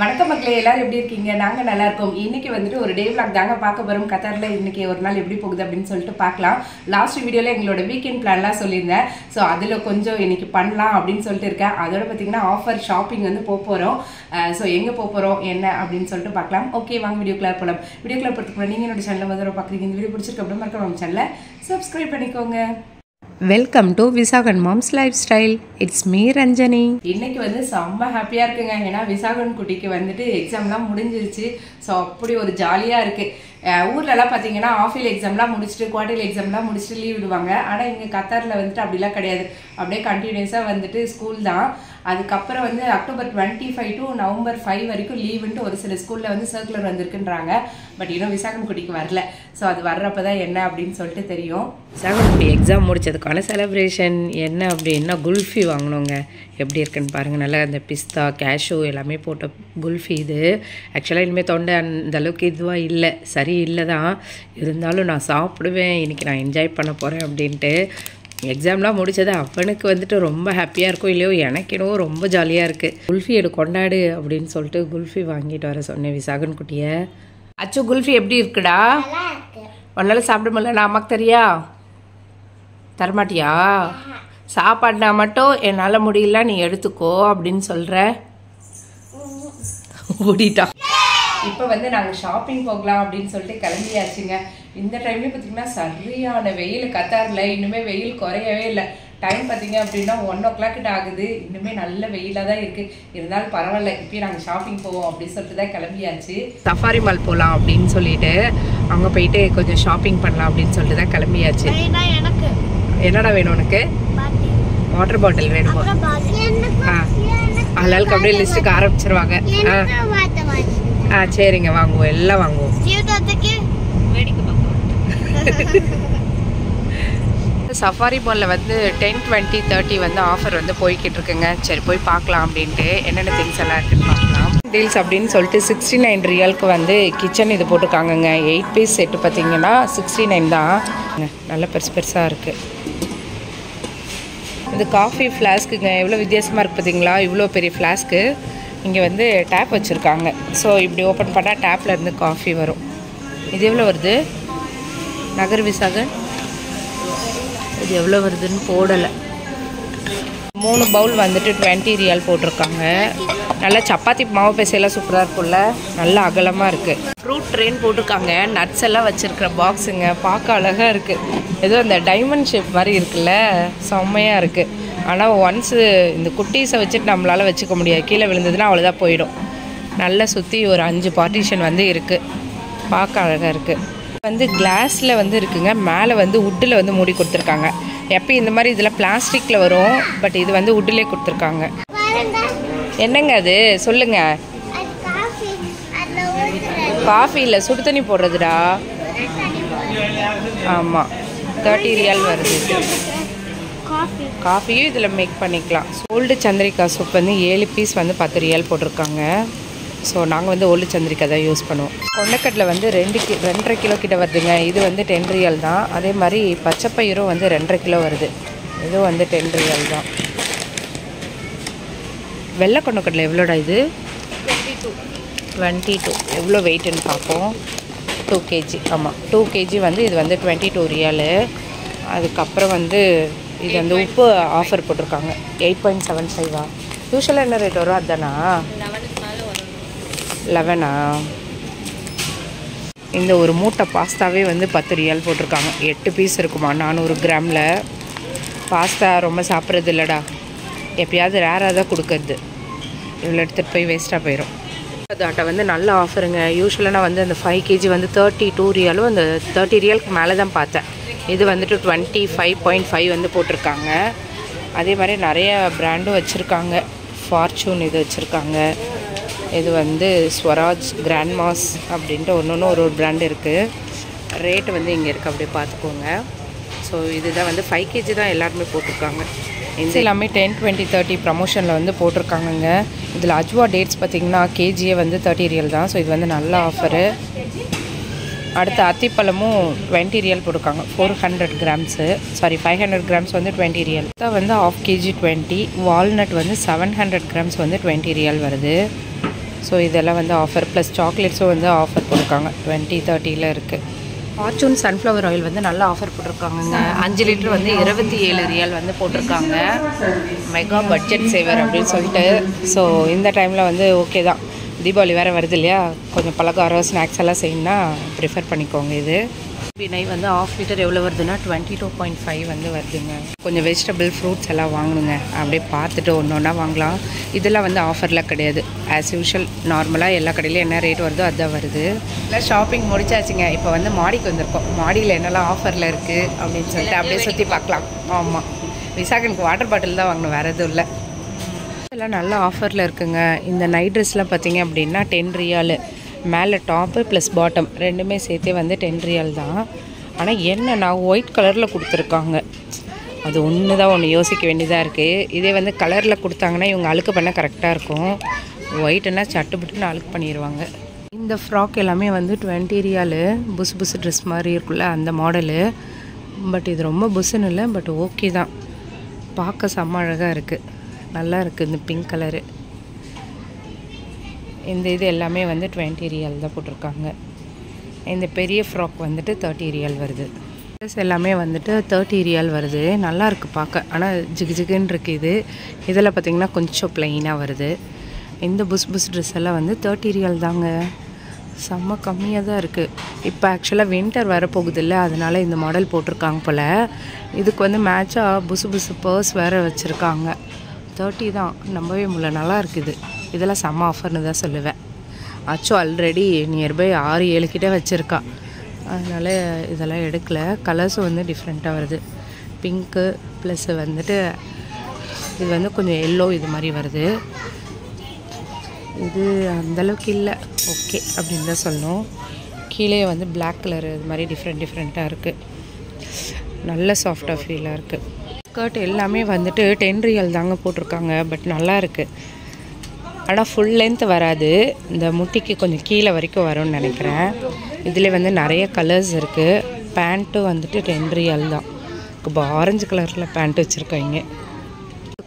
வணக்கம் மக்களே, எல்லாரும் எப்படி இருக்கீங்க? நாங்கள் நல்லா இருக்கோம். இன்னைக்கு வந்துட்டு ஒரு டே விளாக் தாங்க பார்க்க போகிறோம். கத்தாரில் இன்னைக்கு ஒரு நாள் எப்படி போகுது அப்படின்னு சொல்லிட்டு பார்க்கலாம். லாஸ்ட் வீடியோவில் எங்களோட வீக்கெண்ட் பிளான்லாம் சொல்லியிருந்தேன். ஸோ அதில் கொஞ்சம் இன்னைக்கு பண்ணலாம் அப்படின்னு சொல்லிட்டு இருக்கேன். அதோட பார்த்தீங்கன்னா ஆஃபர் ஷாப்பிங் வந்து போகிறோம். ஸோ எங்கே போகிறோம் என்ன அப்படின்னு சொல்லிட்டு பார்க்கலாம். ஓகே, வாங்க வீடியோக்குள்ள போகலாம். வீடியோக்குள்ள போகிறதுக்கு நீங்கள் என்னோட சேனலில் வந்து பார்க்குறீங்க. இந்த வீடியோ பிடிச்சிருக்கு அப்படின்னு மறக்காம நம்ம சேனலை சப்ஸ்கிரைப் பண்ணிக்கோங்க. Welcome to Visakan moms life style. It's me Ranjani. இன்னைக்கு வந்து செம்ம ஹாப்பியாக இருக்குங்க. ஏன்னா விசாகன் குட்டிக்கு வந்துட்டு எக்ஸாம்லாம் முடிஞ்சிருச்சு. ஸோ அப்படி ஒரு ஜாலியாக இருக்குது. ஊர்லலாம் பார்த்தீங்கன்னா ஆஃபீல் எக்ஸாம்லாம் முடிச்சுட்டு குவார்டர்லி எக்ஸாம்லாம் முடிச்சுட்டு லீவ் விடுவாங்க. ஆனால் இங்கே கத்தாரில் வந்துட்டு அப்படிலாம் கிடையாது. அப்படியே கண்டினியூஸாக வந்துட்டு ஸ்கூல் தான். அதுக்கப்புறம் வந்து அக்டோபர் 25 டு நவம்பர் 5 வரைக்கும் லீவுன்ட்டு ஒரு சில ஸ்கூலில் வந்து சர்க்குலர் வந்திருக்குன்றாங்க. பட் இன்னும் விசாகன் குட்டிக்கு வரல. ஸோ அது வர்றப்ப தான் என்ன அப்படின்னு சொல்லிட்டு தெரியும். விசாகன் குட்டி எக்ஸாம் முடிச்சதுக்கான செலிப்ரேஷன் என்ன அப்படின்னா குல்ஃபி வாங்கினோங்க. எப்படி இருக்குன்னு பாருங்கள். நல்லா அந்த பிஸ்தா கேஷு எல்லாமே போட்ட குல்ஃபி. இது ஆக்சுவலாக இனிமேல் தொண்டை அந்த அளவுக்கு இதுவாக இல்லை, சரி இல்லை தான். இருந்தாலும் நான் சாப்பிடுவேன், இன்றைக்கி நான் என்ஜாய் பண்ண போகிறேன் அப்படின்ட்டு. எக்ஸாம்லாம் முடித்தது அவனுக்கு வந்துட்டு ரொம்ப ஹாப்பியாக இருக்கும் இல்லையோ, எனக்கு என்னவோ ரொம்ப ஜாலியாக இருக்குது. குல்ஃபி கொண்டாடு அப்படின்னு சொல்லிட்டு குல்ஃபி வாங்கிட்டு வர சொன்னேன் விசாகன் குட்டியை. அச்சு, குல்ஃபி எப்படி இருக்குடா? ஒன்னால சாப்பிட முடியல, நான் அம்மாக்கு தெரியா தரமாட்டியா? சாப்பாடுனா மட்டும் என்னால் முடியல, நீ எடுத்துக்கோ அப்படின்னு சொல்கிற. ஓடிட்டா. இப்போ வந்து நாங்கள் ஷாப்பிங் போகலாம் அப்படின்னு சொல்லிட்டு கிளம்பியாச்சுங்க. இந்த டைம்லேயும் பார்த்தீங்கன்னா சரியான வெயில் கத்தாரில். இன்னுமே வெயில் குறையவே இல்லை. டைம் பார்த்தீங்க அப்படின்னா 1 o'clock ஆகுது. இன்னுமே நல்ல வெயிலாக தான் இருக்குது. இருந்தாலும் பரவாயில்ல, இப்போயும் நாங்கள் ஷாப்பிங் போவோம் அப்படின்னு சொல்லிட்டு தான் கிளம்பியாச்சு. சஃபாரி மால் போகலாம் அப்படின்னு சொல்லிட்டு அங்கே போயிட்டு கொஞ்சம் ஷாப்பிங் பண்ணலாம் அப்படின்னு சொல்லிட்டு தான் கிளம்பியாச்சு. என்னடா வேணும் உனக்கு? வாட்டர் பாட்டில் வேணுமா? ஆளாளுக்கு அப்படியே லிஸ்ட்டுக்கு ஆரம்பிச்சிருவாங்க. சரிங்க, வாங்குவோம், எல்லாம் வாங்குவோம். சஃபாரி மாலில் வந்து 10, 20, 30 வந்து ஆஃபர் வந்து போய்கிட்டு இருக்குங்க. சரி போய் பார்க்கலாம் அப்படின்ட்டு என்னென்ன திங்ஸ் எல்லாம் இருக்குன்னு பார்க்கலாம். டீல்ஸ் அப்படின்னு சொல்லிட்டு 69 ரியாலுக்கு வந்து கிச்சன் இது போட்டிருக்காங்கங்க. 8 பீஸ் செட்டு பார்த்தீங்கன்னா 69 தான். நல்ல பெருசாக இருக்குது. இது காஃபி ஃப்ளாஸ்க்குங்க. எவ்வளோ வித்தியாசமாக இருக்குது பார்த்தீங்களா? இவ்வளோ பெரிய ஃப்ளாஸ்க்கு. இங்கே வந்து டேப் வச்சுருக்காங்க. ஸோ இப்படி ஓப்பன் பண்ணால் டேப்பில் இருந்து காஃபி வரும். இது எவ்வளோ வருது நகர் விசாகன்? இது எவ்வளோ வருதுன்னு போடலை. 3 பவுல் வந்துட்டு 20 ரியால் போட்டிருக்காங்க. நல்லா சப்பாத்தி மாவு பேசையெல்லாம் சூப்பராக இருக்கும்ல, நல்லா அகலமாக இருக்குது. ஃப்ரூட் ட்ரெயின் போட்டிருக்காங்க. நட்ஸ் எல்லாம் வச்சுருக்கிற பாக்ஸுங்க. பார்க்க அழகாக இருக்குது. ஏதோ அந்த டைமண்ட் ஷேப் மாதிரி இருக்குல்ல, செம்மையாக இருக்குது. ஆனால் ஒன்ஸு இந்த குட்டீஸை வச்சுட்டு நம்மளால் வச்சுக்க முடியாது. கீழே விழுந்ததுன்னா அவ்வளோதான் போயிடும். நல்லா சுற்றி ஒரு 5 பார்ட்டிஷன் வந்து இருக்குது. பார்க்க அழகாக இருக்குது. வந்து கிளாஸில் வந்து இருக்குங்க. மேலே வந்து வுட்டில் வந்து மூடி கொடுத்துருக்காங்க. எப்போ இந்த மாதிரி இதில் பிளாஸ்டிக்கில் வரும், பட் இது வந்து வுட்டிலே கொடுத்துருக்காங்க. என்னங்க அது சொல்லுங்கள்? காஃபி இல்லை, சுடு தண்ணி போடுறதுடா. ஆமாம், 30 ரியால் வருது. காஃபியும் இதில் மேக் பண்ணிக்கலாம். ஓல்டு சந்திரிக்கா சூப் வந்து 7 பீஸ் வந்து 10 ரியால் போட்டிருக்காங்க. ஸோ நாங்கள் வந்து ஓல்டு சந்திரிக்கா தான் யூஸ் பண்ணுவோம். கொண்டக்கடலை வந்து 2.5 கிலோ கிட்ட வருதுங்க. இது வந்து 10 ரியால் தான். அதே மாதிரி பச்சைப்பயிரும் வந்து 2.5 கிலோ வருது. இதுவும் வந்து 10 ரியால் தான். வெள்ளை கொண்டக்கடலை எவ்வளோடா இது? 22. எவ்வளோ வெயிட்டுன்னு பார்ப்போம். 2 kg. ஆமாம், 2 kg வந்து இது வந்து 22 ரியாலு. அதுக்கப்புறம் வந்து இது வந்து உப்பு ஆஃபர் போட்டிருக்காங்க. 8.75. யூஸ்வலாக என்ன ரேட் வரும் அதுதானா? 11. இந்த ஒரு மூட்டை பாஸ்தாவே வந்து 10 ரியால் போட்டிருக்காங்க. 8 பீஸ் இருக்குமா, 400 கிராமில். பாஸ்தா ரொம்ப சாப்பிட்றது இல்லைடா, எப்பயாவது ரேராக தான் கொடுக்குறது. இவ்வளோ எடுத்துகிட்டு போய் வேஸ்ட்டாக போயிடும். அதாட்ட வந்து நல்ல ஆஃபருங்க. யூஸ்வலாக நான் வந்து அந்த 5 kg வந்து 32 ரியாலும் அந்த 30 ரியாலுக்கு மேலே தான் பார்த்தேன். இது வந்துட்டு 25.5 வந்து போட்டிருக்காங்க. அதே மாதிரி நிறைய ப்ராண்டும் வச்சுருக்காங்க. ஃபார்ச்சூன் இது வச்சுருக்காங்க. இது வந்து ஸ்வராஜ், கிராண்ட் மாஸ் அப்படின்ட்டு ஒன்று ஒரு ப்ராண்டு இருக்குது. ரேட்டு வந்து இங்கே இருக்குது, அப்படியே பார்த்துக்கோங்க. ஸோ இதுதான் வந்து 5 kg தான் எல்லாருமே போட்டிருக்காங்க. இந்த எல்லாமே 10, 20, 30 ப்ரமோஷனில் வந்து போட்டிருக்காங்கங்க. இதில் அஜ்வா டேட்ஸ் பார்த்திங்கன்னா கேஜியே வந்து 30 ரியால் தான். ஸோ இது வந்து நல்ல ஆஃபரு. அடுத்து அத்திப்பழமும் 20 ரியால் போட்டிருக்காங்க. 400 கிராம்ஸு, சாரி 500 கிராம்ஸ் வந்து 20 ரியால். தான் வந்து ½ kg 20. வால்நட் வந்து 700 கிராம்ஸ் வந்து 20 ரியால் வருது. ஸோ இதெல்லாம் வந்து ஆஃபர் ப்ளஸ் சாக்லேட்ஸும் வந்து ஆஃபர் போட்டிருக்காங்க 20-30 இருக்குது. ஃபார்ச்சூன் சன்ஃப்ளவர் ஆயில் வந்து நல்லா ஆஃபர் போட்டிருக்காங்கங்க. 5 லிட்டர் வந்து 27 ரியால் வந்து போட்டிருக்காங்க. மெகா பட்ஜெட் சேவர் அப்படின்னு சொல்லிட்டு. ஸோ இந்த டைமில் வந்து ஓகே தான். தீபாவளி வேறு வருது இல்லையா, கொஞ்சம் பலகாரம் ஸ்நாக்ஸ் எல்லாம் செய்யணும்னா ப்ரிஃபர் பண்ணிக்கோங்க. இது நெய் வந்து ½ லிட்டர் எவ்வளோ வருதுன்னா 22.5 வந்து வருதுங்க. கொஞ்சம் வெஜிடபிள் ஃப்ரூட்ஸ் எல்லாம் வாங்கணுங்க. அப்படியே பார்த்துட்டு ஒன்று ஒன்றா வாங்கலாம். இதெல்லாம் வந்து ஆஃபரில் கிடையாது. ஆஸ் யூஷுவல் நார்மலாக எல்லா கடையிலையும் என்ன ரேட் வருதோ அதுதான் வருது. எல்லாம் ஷாப்பிங் முடிச்சாச்சுங்க. இப்போ வந்து மாடிக்கு வந்திருக்கோம். மாடியில் என்னெல்லாம் ஆஃபரில் இருக்குது அப்படின்னு சொல்லிட்டு அப்படியே சுற்றி பார்க்கலாம். ஆமாம், விசாகனுக்கு வாட்டர் பாட்டில் தான் வாங்கணும், வேறு எதுவும் இல்லை. எல்லாம் நல்ல ஆஃபரில் இருக்குங்க. இந்த நைட் ட்ரெஸ்லாம் பார்த்தீங்க அப்படின்னா 10 ரியால். மேலே டாப்பு ப்ளஸ் பாட்டம் ரெண்டுமே சேர்த்தே வந்து 10 ரியால் தான். ஆனால் என்னன்னா ஒயிட் கலரில் கொடுத்துருக்காங்க. அது ஒன்று தான் ஒன்று யோசிக்க வேண்டியதாக இருக்குது. இதே வந்து கலரில் கொடுத்தாங்கன்னா இவங்க அழுக்கு பண்ண கரெக்டாக இருக்கும். ஒயிட்டுன்னா சட்டுப்பட்டுன்னு அழுக்கு பண்ணிடுவாங்க. இந்த ஃப்ராக் எல்லாமே வந்து 20 ரியால். புசு புசு ட்ரெஸ் மாதிரி இருக்குல்ல அந்த மாடலு. பட் இது ரொம்ப புசுன்னு இல்லை, பட் ஓகே தான். பார்க்க செம்ம அழகாக இருக்குது, நல்லா இருக்குது. இந்த பிங்க் கலரு இந்த இது எல்லாமே வந்து 20 ரியால் தான் போட்டிருக்காங்க. இந்த பெரிய ஃப்ராக் வந்துட்டு 30 ரியால் வருது. ட்ரெஸ் எல்லாமே வந்துட்டு 30 ரியால் வருது. நல்லா இருக்குது பார்க்க. ஆனால் ஜிகு ஜிகுன்னு இருக்குது. இதில் பார்த்திங்கன்னா கொஞ்சம் ப்ளைனாக வருது. இந்த புஸ் ட்ரெஸ் எல்லாம் வந்து 30 ரியால் தாங்க. செம்ம கம்மியாக தான் இருக்குது. இப்போ ஆக்சுவலாக வின்டர் வரப்போகுது இல்லை, அதனால் இந்த மாடல் போட்டிருக்காங்க போல். இதுக்கு வந்து மேட்சாக புசு பர்ஸ் வேறு வச்சுருக்காங்க. 30 தான், நம்பவே முடியல. நல்லா இருக்குது. இதெல்லாம் செம்ம ஆஃபர்னு தான் சொல்லுவேன். அச்சோ ஆல்ரெடி நியர்பை 6-7 கிட்டே வச்சுருக்கா. அதனால் இதெல்லாம் எடுக்கலை. கலர்ஸும் வந்து டிஃப்ரெண்ட்டாக வருது. பிங்க்கு ப்ளஸ் வந்துட்டு இது வந்து கொஞ்சம் எல்லோ இது மாதிரி வருது. இது அந்தளவுக்கு இல்லை, ஓகே அப்படின்னு தான் சொல்லணும். கீழே வந்து பிளாக் கலர் இது மாதிரி டிஃப்ரெண்ட்டாக இருக்குது. நல்ல சாஃப்டாக ஃபீலாக இருக்குது. ஸ்கர்ட் எல்லாமே வந்துட்டு 10 ரியால் தாங்க போட்டிருக்காங்க. பட் நல்லா இருக்குது. ஆனால் ஃபுல் லென்த் வராது. இந்த முட்டிக்கு கொஞ்சம் கீழே வரைக்கும் வரும்னு நினைக்கிறேன். இதில் வந்து நிறைய கலர்ஸ் இருக்குது. பேண்ட்டும் வந்துட்டு 10 ரியால் தான். இப்போ ஆரஞ்சு கலரில் பேண்ட் வச்சுருக்காங்க.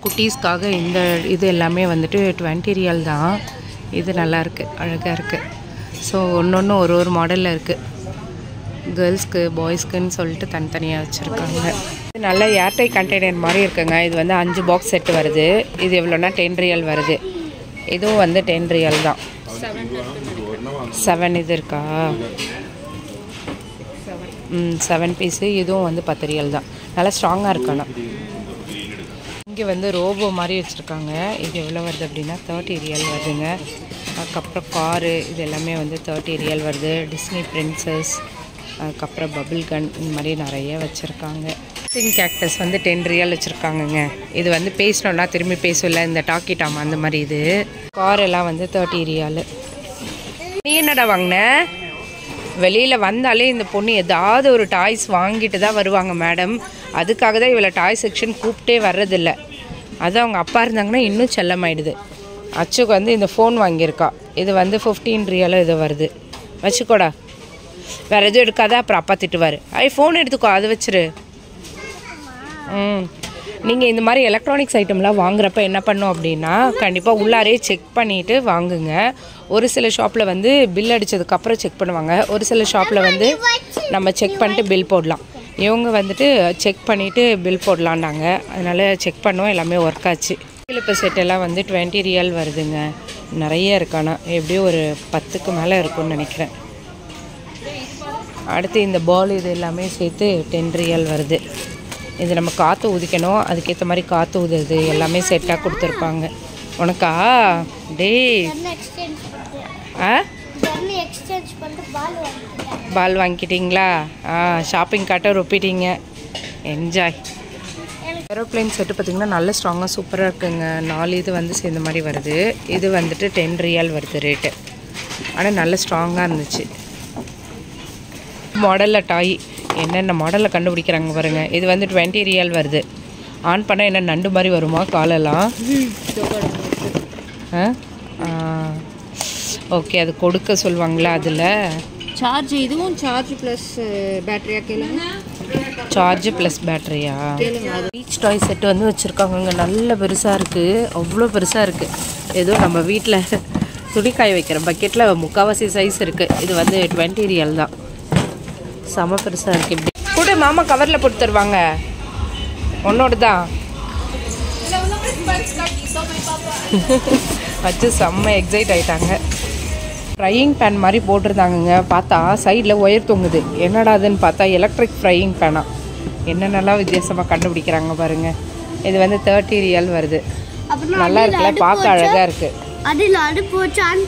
குட்டீஸ்க்காக இந்த இது எல்லாமே வந்துட்டு 20 ரியால் தான். இது நல்லாயிருக்கு, அழகாக இருக்குது. ஸோ ஒன்று ஒரு மாடலில் இருக்குது. கேர்ள்ஸ்க்கு பாய்ஸ்க்குன்னு சொல்லிட்டு தனித்தனியாக வச்சுருக்காங்க. நல்ல ஏர்டை கண்டெய்னர் மாதிரி இருக்குங்க. இது வந்து 5 பாக்ஸ் செட்டு வருது. இது எவ்வளோன்னா 10 ரியால் வருது. இதுவும் வந்து 10 ரியால் தான். 7 இது இருக்கா? 7 பீஸு. இதுவும் வந்து 10 ரியால் தான். நல்லா ஸ்ட்ராங்காக இருக்கானா. இங்கே வந்து ரோபோ மாதிரி வச்சுருக்காங்க. இது எவ்வளோ வருது அப்படின்னா 30 ரியால் வருதுங்க. அதுக்கப்புறம் காரு இது எல்லாமே வந்து 30 ரியால் வருது. டிஸ்னி பிரின்சஸ், அதுக்கப்புறம் பபிள் கன் இந்த மாதிரி நிறைய வச்சுருக்காங்க. கேக்டஸ் வந்து 10 ரியால் வச்சுருக்காங்கங்க. இது வந்து பேசணுன்னா திரும்பி பேசல, இந்த டாக்கி டாம் அந்த மாதிரி. இது கார் எல்லாம் வந்து 30 ரியால். நீ என்னடா வாங்கின? வெளியில் வந்தாலே இந்த பொண்ணு ஏதாவது ஒரு டாய்ஸ் வாங்கிட்டு தான் வருவாங்க மேடம். அதுக்காக தான் இவளை டாய் செக்ஷன் கூப்பிட்டே வர்றதில்ல. அது அவங்க அப்பா இருந்தாங்கன்னா இன்னும் செல்லமாயிடுது. அச்சுக்கு வந்து இந்த ஃபோன் வாங்கியிருக்கா. இது வந்து 15 ரியாலோ இது வருது. வச்சுக்கோடா, வேறு எதுவும் எடுக்காத, அப்புறம் அப்பா திட்டுவார். ஃபோன் எடுத்துக்கோ, அதை வச்சிரு. நீங்கள் இந்த மாதிரி எலக்ட்ரானிக்ஸ் ஐட்டம்லாம் வாங்குறப்ப என்ன பண்ணோம் அப்படின்னா கண்டிப்பாக உள்ளாரே செக் பண்ணிவிட்டு வாங்குங்க. ஒரு சில ஷாப்பில் வந்து பில் அடித்ததுக்கப்புறம் செக் பண்ணுவாங்க. ஒரு சில ஷாப்பில் வந்து நம்ம செக் பண்ணிட்டு பில் போடலாம். இவங்க வந்துட்டு செக் பண்ணிவிட்டு பில் போடலான்னாங்க. அதனால் செக் பண்ணோம், எல்லாமே ஒர்க் ஆச்சு. கிளிப்பு செட்டெல்லாம் வந்து 20 ரியால் வருதுங்க. நிறைய இருக்கானா, எப்படியும் ஒரு 10க்கு மேலே இருக்கும்னு நினைக்கிறேன். அடுத்து இந்த பால் இது எல்லாமே சேர்த்து 10 ரியால் வருது. இது நம்ம காற்று ஊதிக்கணும், அதுக்கேற்ற மாதிரி காற்று ஊதுறது எல்லாமே செட்டாக கொடுத்துருப்பாங்க. உனக்கா டே பால் வாங்கிக்கிட்டிங்களா? ஷாப்பிங் காட்ட ரொப்பிட்டீங்க, என்ஜாய். ஏரோப்ளைன் செட்டு பார்த்திங்கன்னா நல்ல ஸ்ட்ராங்காக சூப்பராக இருக்குங்க. 4 இது வந்து சேர்ந்த மாதிரி வருது. இது வந்துட்டு 10 ரியால் வருது ரேட்டு. ஆனால் நல்ல ஸ்ட்ராங்காக இருந்துச்சு. மாடலில் டாய் என்னென்ன மாடலில் கண்டுபிடிக்கிறாங்க பாருங்கள். இது வந்து 20 ரியால் வருது. ஆன் பண்ணால் என்ன நண்டு மாதிரி வருமா காலெல்லாம்? ஓகே, அது கொடுக்க சொல்லுவாங்களா அதில் சார்ஜ்? இதுவும் சார்ஜ் ப்ளஸ் பேட்டரியா கேளுங்க. சார்ஜ் ப்ளஸ் பேட்டரியா? பீச் டாய் செட்டு வந்து வச்சுருக்காங்க. நல்ல பெருசாக இருக்குது, அவ்வளோ பெருசாக இருக்குது. ஏதோ நம்ம வீட்டில் துணி காய வைக்கிற பக்கெட்டில் முக்கால்வாசி சைஸ் இருக்குது. இது வந்து 20 ரியல் தான். செம பெருசாக இருக்குது. இப்படி கூட மாமா கவரில் போட்டு தருவாங்க. உன்னோட தான் வச்சு செம்ம எக்ஸைட் ஆகிட்டாங்க. ஃப்ரையிங் பேன் மாதிரி போட்டிருந்தாங்கங்க. பார்த்தா சைடில் ஒயர் தொங்குது. என்னடா அதுன்னு பார்த்தா எலக்ட்ரிக் ஃப்ரையிங் பேனா. என்னென்னலாம் வித்தியாசமாக கண்டுபிடிக்கிறாங்க பாருங்கள். இது வந்து 30 ரியல் வருது. நல்லா இருக்குல்ல, பார்க்க அழகாக இருக்குது. அதில் அடுப்பு வச்சு ஆன்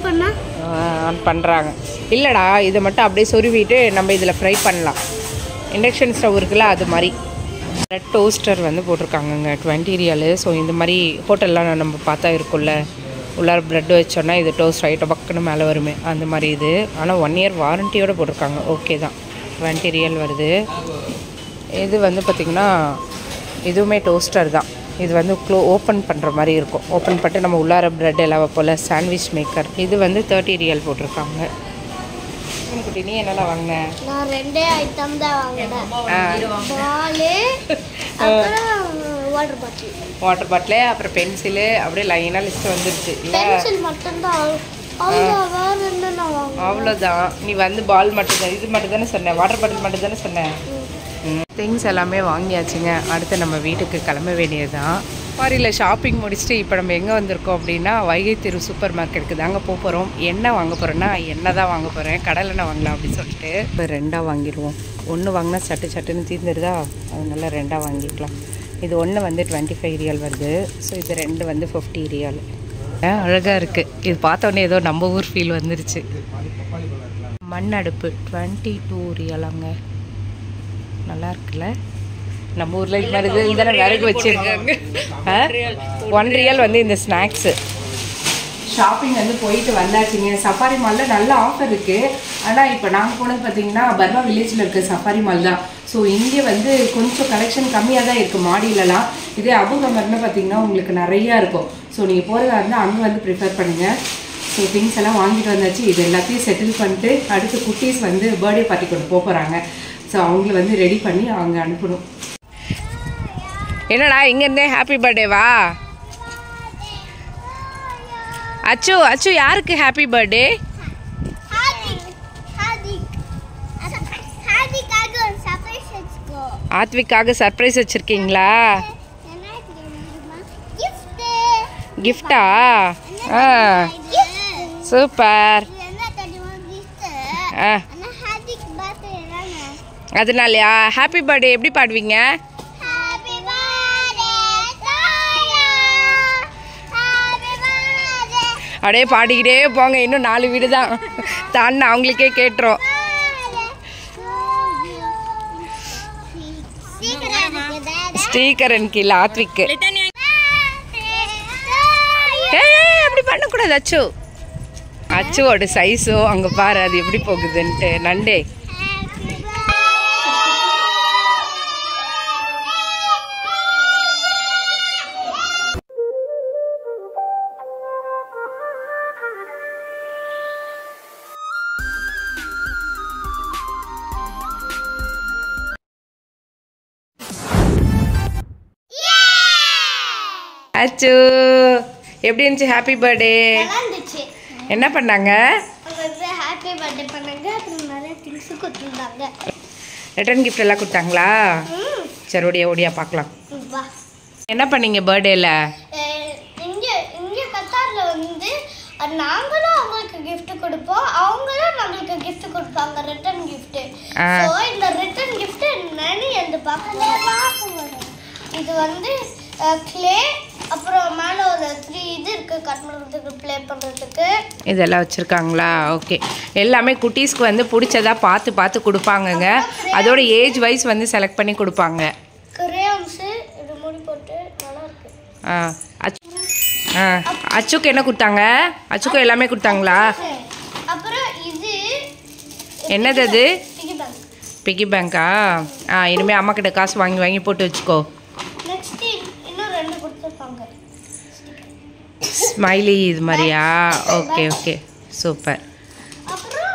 பண்ணுறாங்க. இல்லைடா, இதை மட்டும் அப்படியே சொருவிட்டு நம்ம இதில் ஃப்ரை பண்ணலாம். இண்டக்ஷன் ஸ்டவ் இருக்குல்ல, அது மாதிரி. ப்ரெட் டோஸ்டர் வந்து போட்டிருக்காங்கங்க 20 ரியல். ஸோ இந்த மாதிரி ஹோட்டல்லாம் நம்ம பார்த்தா இருக்குல்ல, உள்ளார ப்ரெட் வச்சோன்னா இது டோஸ்ட் ஆகிட்ட பக்கன்னு மேலே வருமே, அந்த மாதிரி இது. ஆனால் 1 இயர் வாரண்ட்டியோடு போட்டிருக்காங்க. ஓகே தான். 20 ரியல் வருது. இது வந்து பார்த்திங்கன்னா இதுவுமே டோஸ்டர் தான். இது வந்து ஓப்பன் பண்ணுற மாதிரி இருக்கும். ஓப்பன் பண்ணிட்டு நம்ம உள்ளார ப்ரெட் எல்லாம் வைப்போல், சாண்ட்விச் மேக்கர். இது வந்து 30 ரியல் போட்டிருக்காங்க. குட்டி நீ என்னெல்லாம் வாங்கினேன்? நான் 2 ஐட்டம் தான் வாங்கினேன். பால் அப்புறம் வாட்டர் பாட்டிலு, அப்புறம் பென்சிலு, அப்படியே லைனாக லிஸ்ட்டு வந்துடுச்சு. பென்சில் மட்டும்தான். அவ்வளோதான். நீ வந்து பால் மட்டும்தான், இது மட்டும் தானே சொன்னேன், வாட்டர் பாட்டில் மட்டும் தானே சொன்னேன். திங்ஸ் எல்லாமே வாங்கியாச்சுங்க. அடுத்து நம்ம வீட்டுக்கு கிளம்ப வேண்டியது தான். சஃபாரியில் ஷாப்பிங் முடிச்சுட்டு இப்போ நம்ம எங்கே வந்திருக்கோம் அப்படின்னா வைகை தெரு சூப்பர் மார்க்கெட்டுக்கு தாங்க போக போகிறோம். என்ன வாங்க போகிறோன்னா எண்ணெய் தான் வாங்க போகிறேன். கடலெண்ணெய் வாங்கலாம் அப்படின்னு சொல்லிட்டு இப்போ 2 வாங்கிடுவோம். 1 வாங்கினா சட்டுன்னு தீர்ந்துருதா, அதனால 2 வாங்கிக்கலாம். இது 1 வந்து 25 ரியல் வருது. ஸோ இது 2 வந்து 50 ரியல். அழகாக இருக்குது. இது பார்த்தோன்னே ஏதோ நம்ம ஊர் ஃபீல் வந்துருச்சு. மண் அடுப்பு 22 ரியலாங்க. நல்லா இருக்குல்ல, நம்ம ஊரில் இது மாதிரி தானே விறகு வச்சுருக்காங்க. 1 ரியல் வந்து இந்த ஸ்நாக்ஸு. ஷாப்பிங் வந்து போயிட்டு வந்தாச்சுங்க. சஃபாரி மாலில் நல்ல ஆஃபர் இருக்குது. ஆனால் இப்போ நாங்கள் போனது பார்த்தீங்கன்னா பர்மா வில்லேஜில் இருக்க சஃபாரி மால் தான். ஸோ இங்கே வந்து கொஞ்சம் கலெக்ஷன் கம்மியாக தான் இருக்குது மாடியிலலாம். இதே அபுகமர்னு பார்த்தீங்கன்னா உங்களுக்கு நிறையா இருக்கும். ஸோ நீங்கள் போகிறதா இருந்தால் அங்கே வந்து ப்ரிஃபர் பண்ணுங்கள். ஸோ திங்ஸ் எல்லாம் வாங்கிட்டு வந்தாச்சு. இது எல்லாத்தையும் செட்டில் பண்ணிட்டு அடுத்து குட்டீஸ் வந்து பர்த்டே பார்ட்டி கொண்டு போகிறாங்க. ஸோ அவங்கள வந்து ரெடி பண்ணி அவங்க அனுப்பணும். என்னடா இங்கேருந்தே ஹாப்பி பர்த்டேவா? அச்சு யாருக்கு ஹாப்பி பர்த்டே? ஆத்விக்காக சர்ப்ரைஸ் வச்சுருக்கீங்களா? கிஃப்டா? சூப்பர். அதனாலயா? ஹாப்பி பர்த்டே எப்படி பாடுவீங்க? அப்படியே பாடிக்கிட்டே போங்க. இன்னும் 4 வீடு தான் தாண்டினா அவங்களுக்கே கேட்டுரும். ஸ்ரீகரன் கீழே ஆத்விக்கு. அப்படி பண்ணக்கூடாது அச்சு. அச்சுவோட சைஸோ அங்கே பாரு அது எப்படி போகுதுன்ட்டு. நண்டே அச்சு எப்படி இருந்துச்சு ஹாப்பி பர்த்டே? என்ன பண்ணாங்க? ஹாப்பி பர்த்டே பண்ணாங்க. அப்புறம் நிறைய திங்ஸ் கொடுத்தாங்க. ரிட்டர்ன் கிஃப்ட் எல்லாம் கொடுத்தாங்களா? சரி ஓடியா பார்க்கலாம். என்ன பண்ணீங்க பர்த்டேல? இங்க கத்தார்ல வந்து நாங்களும் அவங்களுக்கு gift கொடுப்போம், அவங்களும் நம்மளுக்கு gift கொடுப்பாங்க, ரிட்டர்ன் gift. சோ இந்த ரிட்டர்ன் gift என்னன்னு அந்த பார்க்கலாம். இது வந்து clay, அப்புறம் மேல ஒரு 3 இது இருக்கு கட் பண்றதுக்கு, ப்ளே பண்றதுக்கு. இதெல்லாம் வச்சிருக்காங்களா? ஓகே. எல்லாமே குட்டீஸ்க்கு வந்து பிடிச்சதா பார்த்து கொடுப்பாங்கங்க. அதோட ஏஜ் வைஸ் வந்து செலக்ட் பண்ணி கொடுப்பாங்க. கிரேயான்ஸ் இது மூடி போட்டு நல்லா இருக்கு. அச்சுக்கு என்ன கொடுத்தாங்க? அச்சுக்கு எல்லாமே கொடுத்தாங்களா? அப்புறம் இது என்னது? அது பிகி பேங்கா? இனிமே அம்மா கிட்ட காசு வாங்கி போட்டு வச்சுக்கோ. நெக்ஸ்ட் இன்னும் 2 கொடுத்துருப்பாங்க. ஸ்மைலி இது மாதிரியா? Okay super. அப்புறம்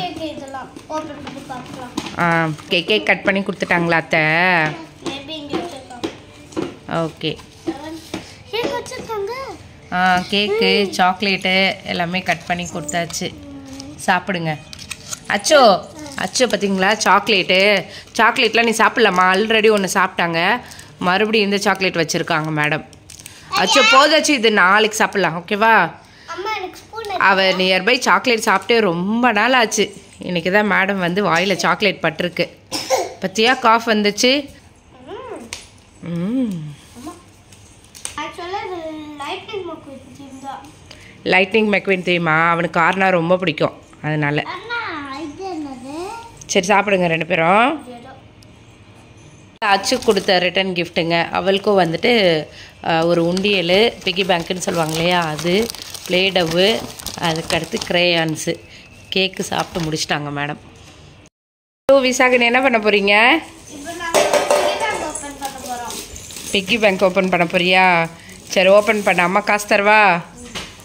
கேக் இதெல்லாம் ஓபன் பண்ணி பார்க்கலாம். கேக் கட் பண்ணி கொடுத்துட்டாங்களா அத்தை? மேபி இங்க வச்சிருக்காங்க. ஓகே. கேக் வச்சிருக்காங்க. கேக்கு சாக்லேட்டு எல்லாமே கட் பண்ணி கொடுத்தாச்சு. சாப்பிடுங்க. அச்சோ பார்த்தீங்களா சாக்லேட்லாம் நீ சாப்பிட்லாமா? ஆல்ரெடி ஒன்று சாப்பிட்டாங்க, மறுபடியும் இந்த சாக்லேட் வச்சுருக்காங்க மேடம். அச்சோ போதாச்சு, இது நாளைக்கு சாப்பிட்லாம் ஓகேவா? அவள் நியர்பை சாக்லேட் சாப்பிட்டே ரொம்ப நாள் ஆச்சு. இன்றைக்கி தான் மேடம் வந்து வாயில் சாக்லேட் பட்டிருக்கு. பற்றியா காஃப் வந்துச்சு. லைட்னிங் மெக்வீன் தெரியுமா? அவனுக்கு கார்னா ரொம்ப பிடிக்கும், அதனால. சரி சாப்பிடுங்க 2 பேரும். அச்சு கொடுத்த ரிட்டன் கிஃப்ட்டுங்க. அவளுக்கும் வந்துட்டு ஒரு உண்டியல், பிக்கி பேங்க்குன்னு சொல்லுவாங்க இல்லையா, அது ப்ளேடவு, அதுக்கடுத்து க்ரேயான்ஸு. கேக்கு சாப்பிட்டு முடிச்சிட்டாங்க மேடம். விசாகன் என்ன பண்ண போகிறீங்க? பிக்கி பேங்க் ஓப்பன் பண்ண போறியா? சரி ஓப்பன் பண்ண. அம்மா காசு தருவா,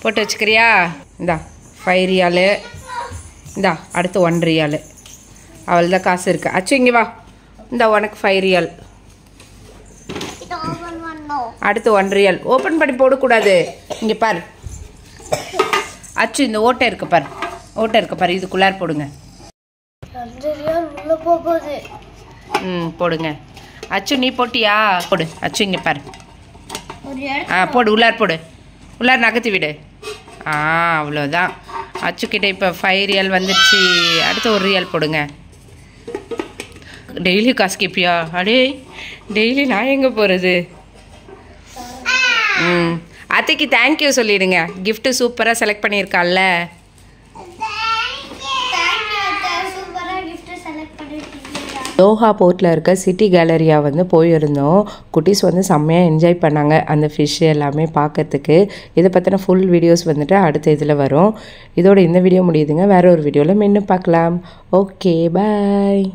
போட்டு வச்சுக்கிறியா? இந்தா 5 ரியாலு, இந்தா அடுத்து 1 ரியாலு. அவள் தான் காசு இருக்கு. அச்சு இங்கே வா, இந்த உனக்கு 5 ரியால், அடுத்து 1 ரியால். ஓப்பன் பண்ணி போடக்கூடாது. இங்கே பாரு அச்சு, இந்த ஓட்டை இருக்கு பாரு, இதுக்குள்ளார் போடுங்க. போடுங்க. அச்சு நீ போட்டியா? போடு அச்சு, இங்கே பாரு. போடு, உள்ளார் நகர்த்தி விடு. அவ்வளோதான். அச்சுக்கிட்ட இப்போ 5 ரியால் வந்துடுச்சு. அடுத்து 1 ரியால் போடுங்க. டெய்லி காசு கேட்பியா? அடே டெய்லி நான் எங்கே போகிறது? அத்தைக்கு தேங்க்யூ சொல்லிடுங்க. கிஃப்ட்டு சூப்பராக செலக்ட் பண்ணியிருக்காள்ல. தோஹா போர்ட்டில் இருக்க சிட்டி கேலரியா வந்து போயிருந்தோம். குட்டீஸ் வந்து செம்மையாக என்ஜாய் பண்ணாங்க அந்த ஃபிஷ் எல்லாமே பார்க்கறதுக்கு. இதை பற்றின ஃபுல் வீடியோஸ் வந்துட்டு அடுத்த இதில் வரும். இதோட இந்த வீடியோ முடியுதுங்க. வேறு ஒரு வீடியோவில் மீண்டும் பார்க்கலாம். Okay bye.